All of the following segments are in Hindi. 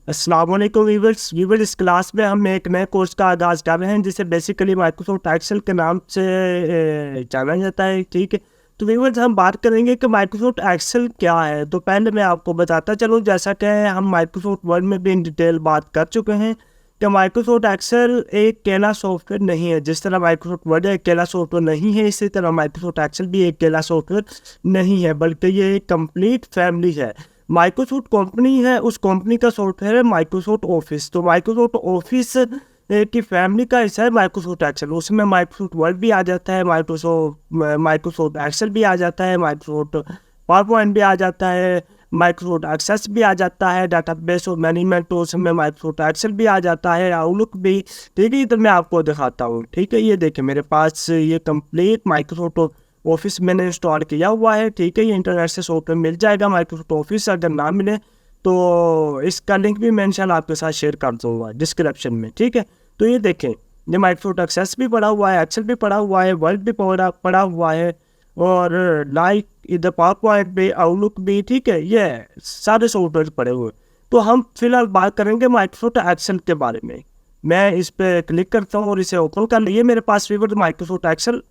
अस्सलाम वालेकुम वीवर्स इस क्लास में हम एक नए कोर्स का आगाज़ कर रहे हैं जिसे बेसिकली माइक्रोसॉफ्ट एक्सेल के नाम से जाना जाता है। ठीक है, तो वीवर्स हम बात करेंगे कि माइक्रोसॉफ्ट एक्सेल क्या है। तो पहले मैं आपको बताता चलूँ, जैसा कि हम माइक्रोसॉफ्ट वर्ड में भी इन डिटेल बात कर चुके हैं कि माइक्रोसॉफ्ट एक्सेल एक अकेला सॉफ्टवेयर नहीं है। जिस तरह माइक्रोसॉफ्ट वर्ड एक अकेला सॉफ्टवेयर नहीं है, इसी तरह माइक्रोसॉफ्ट एक्सेल भी एक अकेला सॉफ्टवेयर नहीं है, बल्कि ये एक कंप्लीट फैमिली है। माइक्रोसॉफ्ट कंपनी है, उस कंपनी का सॉफ्टवेयर है माइक्रोसॉफ्ट ऑफिस। तो माइक्रोसॉफ्ट ऑफिस की फैमिली का हिस्सा है माइक्रोसॉफ्ट एक्सेल। उसमें माइक्रोसॉफ्ट वर्ड भी आ जाता है, माइक्रोसॉफ्ट एक्सेल भी आ जाता है, माइक्रोसॉफ्ट पावर पॉइंट भी आ जाता है, माइक्रोसॉफ्ट एक्सेस भी आ जाता है, डाटाबेस और मैनेजमेंट तो उसमें माइक्रोसॉफ्ट एक्सेल भी आ जाता है, आउटलुक भी। ठीक है, इधर मैं आपको दिखाता हूँ। ठीक है, ये देखिए मेरे पास ये कंप्लीट माइक्रोसॉफ्ट ऑफिस मैंने इंस्टॉल किया हुआ है। ठीक है, ये इंटरनेट से सॉफ्टवेयर मिल जाएगा माइक्रोसॉफ्ट ऑफिस। अगर ना मिले तो इसका लिंक भी मैं इंशाल्लाह आपके साथ शेयर कर दूँगा डिस्क्रिप्शन में। ठीक है, तो ये देखें, ये माइक्रोसॉफ्ट एक्सेस भी पड़ा हुआ है, एक्सेल भी पड़ा हुआ है, वर्ड भी पड़ा हुआ है, और लाइक इधर पावर पॉइंट भी, आउटलुक भी। ठीक है, ये सारे सॉफ्टवेयर पड़े हुए। तो हम फिलहाल बात करेंगे माइक्रोसॉफ्ट एक्सेल के बारे में। मैं इस पर क्लिक करता हूँ और इसे ओपन कर लिए। मेरे पास वीवर माइक्रोसॉफ्ट एक्सेल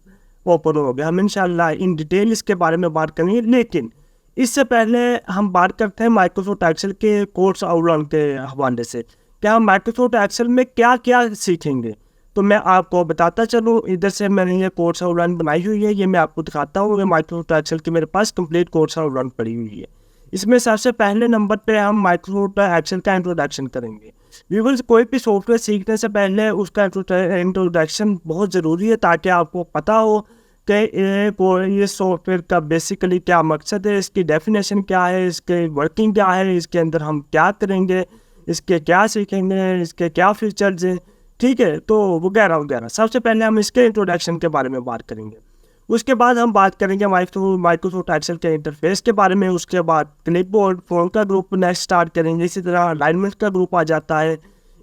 ओपन हो गया। हम इंशाल्लाह इन डिटेल इसके बारे में बात करेंगे, लेकिन इससे पहले हम बात करते हैं माइक्रोसॉफ्ट एक्सेल के कोर्स आउटलाइन के हवाले से। क्या हम माइक्रोसॉफ्ट एक्सेल में क्या क्या सीखेंगे, तो मैं आपको बताता चलूँ। इधर से मैंने ये कोर्स आउटलाइन बनाई हुई है, ये मैं आपको दिखाता हूँ। माइक्रोसॉफ्ट एक्सेल की मेरे पास कंप्लीट कोर्स आउटलाइन पड़ी हुई है। इसमें सबसे पहले नंबर पे हम माइक्रोसॉफ्ट एक्सेल का इंट्रोडक्शन करेंगे। व्यूअर्स, कोई भी सॉफ्टवेयर सीखने से पहले उसका इंट्रोडक्शन बहुत ज़रूरी है, ताकि आपको पता हो कि ये सॉफ्टवेयर का बेसिकली क्या मकसद है, इसकी डेफिनेशन क्या है, इसके वर्किंग क्या है, इसके अंदर हम क्या करेंगे, इसके क्या सीखेंगे, इसके क्या फीचर्स हैं। ठीक है, तो वगैरह वगैरह। सबसे पहले हम इसके इंट्रोडक्शन के बारे में बात करेंगे। उसके बाद हम बात करेंगे माइक्रोसॉफ्ट एक्सेल के इंटरफेस के बारे में। उसके बाद क्लिपबोर्ड, फोन का ग्रुप नेक्स्ट स्टार्ट करेंगे। इसी तरह अलाइनमेंट का ग्रुप आ जाता है,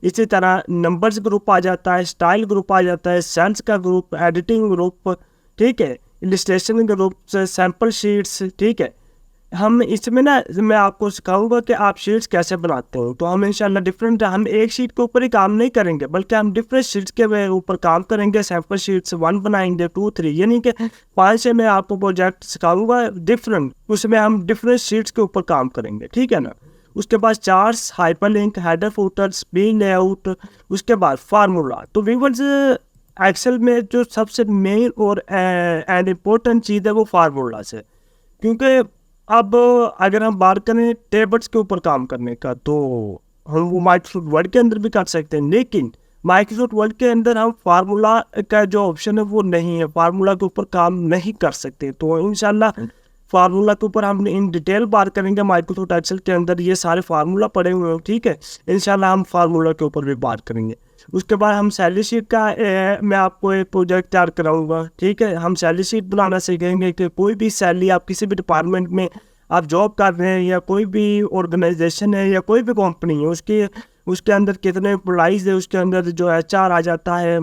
इसी तरह नंबर्स ग्रुप आ जाता है, स्टाइल ग्रुप आ जाता है, सेल्स का ग्रुप, एडिटिंग ग्रुप, ठीक है, इलिस्ट्रेशन ग्रुप, सैम्पल शीट्स। ठीक है, हम इसमें ना मैं आपको सिखाऊंगा कि आप शीट्स कैसे बनाते हो। तो हम इंशाल्लाह हम एक शीट के ऊपर ही काम नहीं करेंगे, बल्कि हम डिफरेंट शीट्स के ऊपर काम करेंगे। सैम्पल शीट्स 1 बनाएंगे, 2, 3, यानी कि 5 से मैं आपको प्रोजेक्ट सिखाऊंगा डिफरेंट, उसमें हम डिफरेंट शीट्स के ऊपर काम करेंगे। ठीक है ना। उसके बाद charts, hyperlink, header, putters, page layout, उसके बाद फार्मूला। तो व्यूअर्स, एक्सेल में जो सबसे मेन और एंड इम्पोर्टेंट चीज़ है वो फार्मूलाज है। क्योंकि अब अगर हम बात करें टेबल्स के ऊपर काम करने का, तो हम वो माइक्रोसॉफ्ट वर्ड के अंदर भी कर सकते हैं, लेकिन माइक्रोसॉफ्ट वर्ड के अंदर हम फार्मूला का जो ऑप्शन है वो नहीं है, फार्मूला के ऊपर काम नहीं कर सकते। तो इंशाल्लाह फार्मूला के ऊपर हम इन डिटेल बात करेंगे। माइक्रोसॉफ्ट एक्सेल के अंदर ये सारे फार्मूला पड़े हुए हैं। ठीक है, इंशाल्लाह हम फार्मूला के ऊपर भी बात करेंगे। उसके बाद हम सैलरी शीट का मैं आपको एक प्रोजेक्ट तैयार कराऊंगा। ठीक है, हम सैलरी शीट बनाना सीखेंगे कि कोई भी सैलरी, आप किसी भी डिपार्टमेंट में आप जॉब कर रहे हैं, या कोई भी ऑर्गेनाइजेशन है, या कोई भी कंपनी है, उसके अंदर कितने एम्प्लॉइज़ है, उसके अंदर जो HR आ जाता है,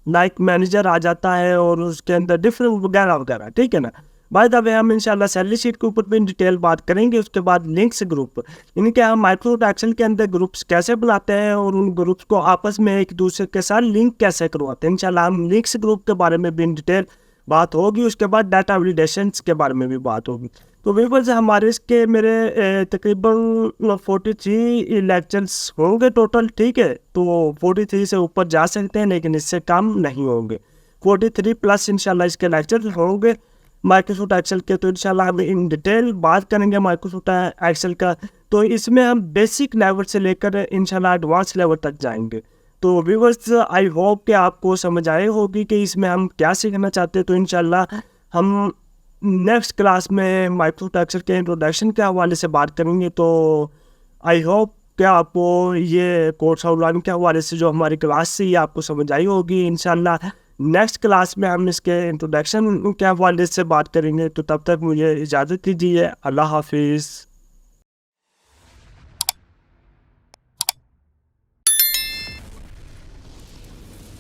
लाइक मैनेजर आ जाता है, और उसके अंदर डिफरेंट वगैरह वगैरह। ठीक है ना। बाय द वे हम इंशाल्लाह सैलरी शीट के ऊपर भी इन डिटेल बात करेंगे। उसके बाद लिंक्स ग्रुप, यानी कि हम माइक्रोसॉफ्ट एक्सेल के अंदर ग्रुप्स कैसे बनाते हैं, और उन ग्रुप्स को आपस में एक दूसरे के साथ लिंक कैसे करवाते हैं। इंशाल्लाह हम लिंक्स ग्रुप के बारे में भी इन डिटेल बात होगी। उसके बाद डाटा वैलिडेशंस के बारे में भी बात होगी। तो व्यूअर्स, हमारे इसके मेरे तकरीबन 43 लेक्चर्स होंगे टोटल। ठीक है, तो 43 से ऊपर जा सकते हैं, लेकिन इससे कम नहीं होंगे। 43 प्लस इंशाल्लाह इसके लेक्चर होंगे माइक्रोसॉफ्ट एक्सेल के। तो इंशाल्लाह हम इन डिटेल बात करेंगे माइक्रोसॉफ्ट एक्सेल का। तो इसमें हम बेसिक लेवल से लेकर इंशाल्लाह एडवांस लेवल तक जाएंगे। तो व्यूअर्स, आई होप कि आपको समझ आए होगी कि इसमें हम क्या सीखना चाहते हैं। तो इंशाल्लाह हम नेक्स्ट क्लास में माइक्रोसॉफ्ट एक्सेल के इंट्रोडक्शन के हवाले से बात करेंगे। तो आई होप कि आपको ये कोर्स आउटलाइन के हवाले से जो हमारी क्लास से ये आपको समझ आई होगी। इंशाल्लाह नेक्स्ट क्लास में हम इसके इंट्रोडक्शन के हवाले से बात करेंगे। तो तब तक मुझे इजाज़त दीजिए। अल्लाह हाफिज़।